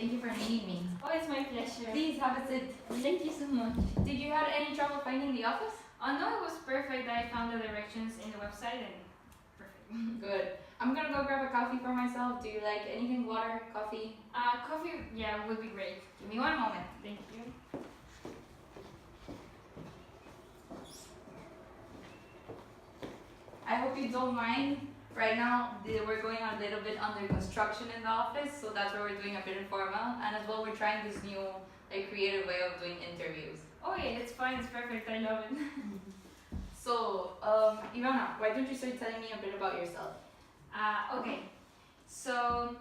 Thank you for meeting me. Oh, it's my pleasure. Please have a seat. Thank you so much. Did you have any trouble finding the office? Oh no, it was perfect. I found the directions in the website and perfect. Good. I'm gonna go grab a coffee for myself. Do you like anything? Water, coffee? Coffee, yeah, would be great. Give me one moment. Thank you. I hope you don't mind. Right now, we're going a little bit under construction in the office, so that's why we're doing a bit informal. And as well, we're trying this new, creative way of doing interviews. Oh yeah, it's fine. It's perfect. I love it. So, Ivana, why don't you start telling me a bit about yourself? Okay. So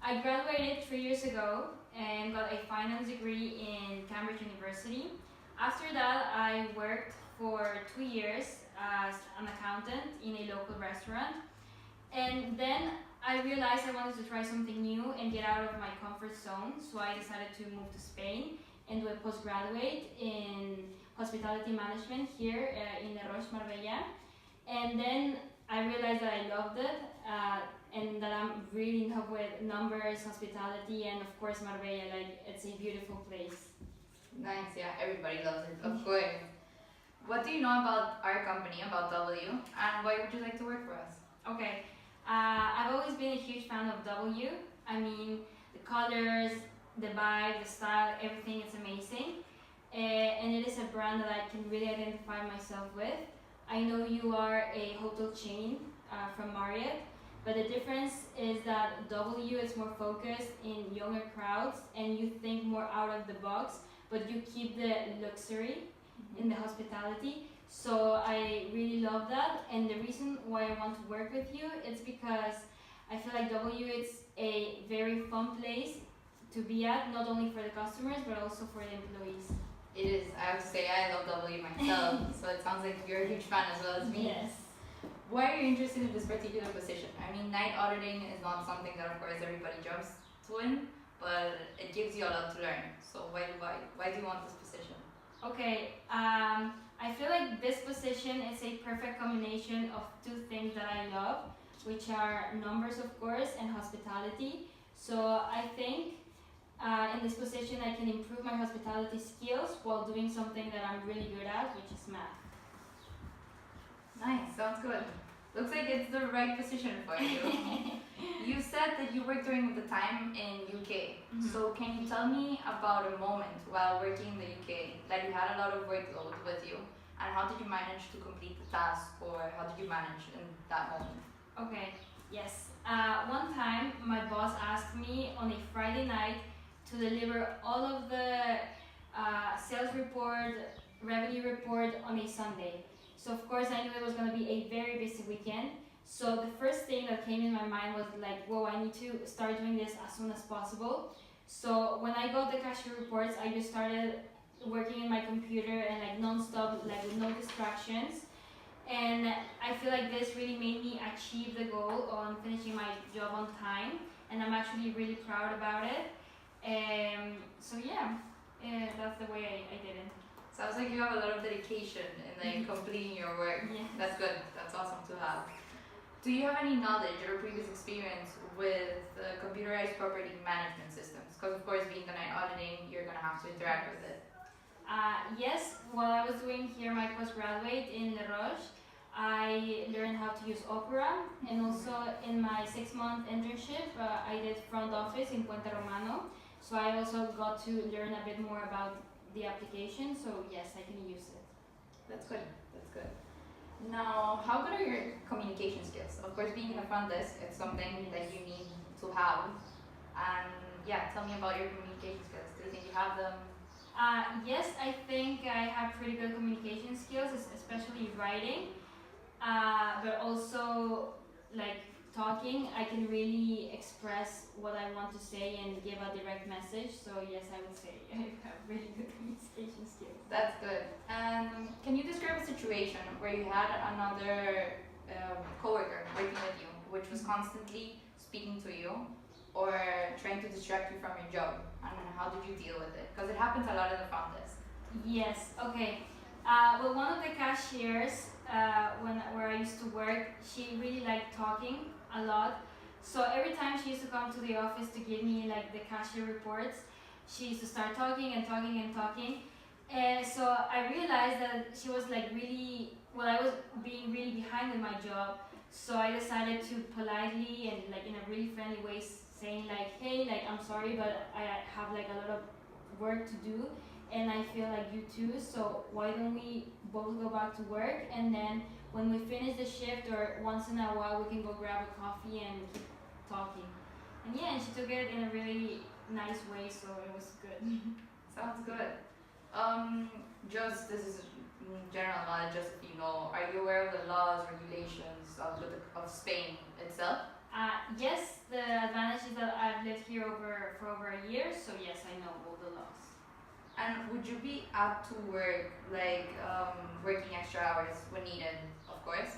I graduated 3 years ago and got a finance degree in Cambridge University. After that, I worked for 2 years as an accountant in a local restaurant. And then I realized I wanted to try something new and get out of my comfort zone. So I decided to move to Spain and do a postgraduate in hospitality management here in the Roches, Marbella. And then I realized that I loved it and that I'm really in love with numbers, hospitality, and of course Marbella. Like, it's a beautiful place. Nice, yeah, everybody loves it, of course. What do you know about our company, about W, and why would you like to work for us? Okay, I've always been a huge fan of W. I mean, the colors, the vibe, the style, everything is amazing. And it is a brand that I can really identify myself with. I know you are a hotel chain from Marriott, but the difference is that W is more focused in younger crowds and you think more out of the box, but you keep the luxury in the hospitality. So I really love that, and the reason why I want to work with you is because I feel like W is a very fun place to be at, not only for the customers but also for the employees. It is. I have to say, I love W myself, so it sounds like you're a huge fan as well as me. Yes. Why are you interested in this particular position? I mean, night auditing is not something that, of course, everybody jumps to in, but it gives you a lot to learn. So why do you want this position? Okay, I feel like this position is a perfect combination of two things that I love, which are numbers, of course, and hospitality. So I think in this position I can improve my hospitality skills while doing something that I'm really good at, which is math. Nice, sounds good. Looks like it's the right position for you. You said that you worked during the time in UK. So can you tell me about a moment while working in the UK that you had a lot of workload with you, and how did you manage to complete the task, or how did you manage in that moment? Okay, yes. One time my boss asked me on a Friday night to deliver all of the sales report, revenue report on a Sunday. So of course I knew it was going to be a very busy weekend. So the first thing that came in my mind was like, whoa, I need to start doing this as soon as possible. So when I got the cashier reports, I just started working in my computer and like non-stop, like with no distractions. And I feel like this really made me achieve the goal on finishing my job on time, and I'm actually really proud about it. So yeah, that's the way I did it. Sounds like you have a lot of dedication in completing your work. Yes. That's good. That's awesome to have. Do you have any knowledge or previous experience with computerized property management systems? Because of course, being the night auditing, you're gonna have to interact with it. Yes, while I was doing here my postgraduate in the Roches, I learned how to use Opera, and also in my 6-month internship, I did front office in Puente Romano. So I also got to learn a bit more about the application, so yes, I can use it. That's good. That's good. Now, how good are your communication skills? Of course, being in the front desk, it's something that you need to have. And yeah, tell me about your communication skills. Do you think you have them? Yes, I think I have pretty good communication skills, especially writing, but also like talking. I can really express what I want to say and give a direct message. So yes, I would say I have really good communication skills. That's good. And can you describe a situation where you had another coworker working with you, which was constantly speaking to you or trying to distract you from your job, and how did you deal with it? Because it happens a lot in the front desk. Yes, okay. Well, one of the cashiers where I used to work, she really liked talking a lot. So every time she used to come to the office to give me like the cashier reports, she used to start talking and talking and talking. And so I realized that she was like really, well, I was being really behind with my job. So I decided to politely and like in a really friendly way saying like, hey, like I'm sorry, but I have like a lot of work to do and I feel like you too. So why don't we both go back to work, and then when we finish the shift or once in a while we can go grab a coffee and keep talking. And yeah, and she took it in a really nice way, so it was good. Sounds good. Just this is general knowledge, just if you know, are you aware of the laws, regulations of Spain itself? Yes, the advantage is that I've lived here for over a year, so yes, I know all the laws. And would you be up to work, like working extra hours when needed, of course?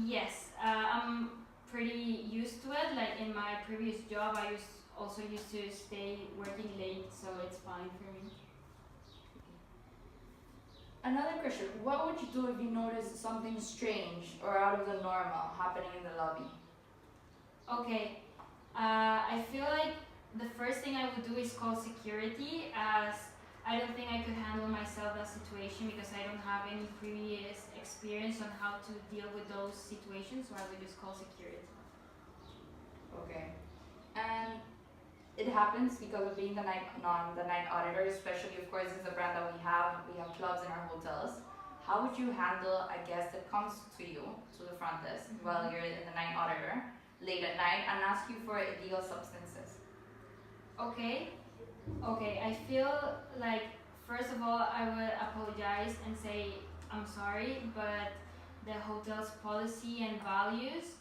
Yes, I'm pretty used to it. Like in my previous job, I also used to stay working late, so it's fine for me. Another question, what would you do if you notice something strange or out of the normal happening in the lobby? Okay, I feel like the first thing I would do is call security, as I don't think I could handle myself that situation because I don't have any previous experience on how to deal with those situations, so I would just call security. Okay. And it happens because of being the night auditor, especially of course it's a brand that we have clubs in our hotels. How would you handle a guest that comes to you, to the front desk, while you're in the night auditor, late at night, and ask you for illegal substances? Okay, I feel like first of all I would apologize and say I'm sorry, but the hotel's policy and values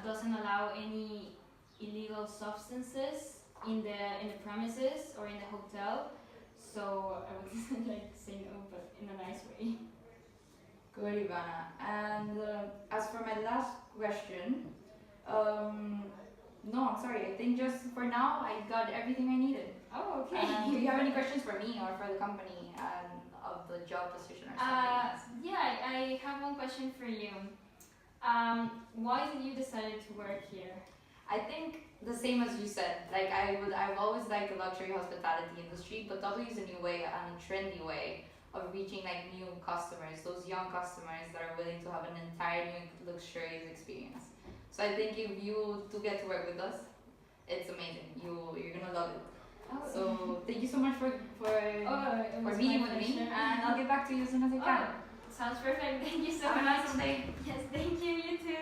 doesn't allow any illegal substances in the premises or in the hotel. So I would like to say no, but in a nice way. Good, Ivana. And as for my last question, no, I'm sorry. I think just for now I got everything I needed. Oh, okay. Do you have any questions for me or for the company and of the job position or something else? Yeah, I have one question for you. Why did you decide to work here? I think the same as you said. Like I've always liked the luxury hospitality industry, but W is a new way and a trendy way of reaching like new customers, those young customers that are willing to have an entire new luxurious experience. So I think if you do get to work with us, it's amazing. You're gonna love it. Oh. So thank you so much for meeting with me, and I'll get back to you as soon as I can. Sounds perfect. Thank you so Have much. a nice day. Yes, thank you. You too.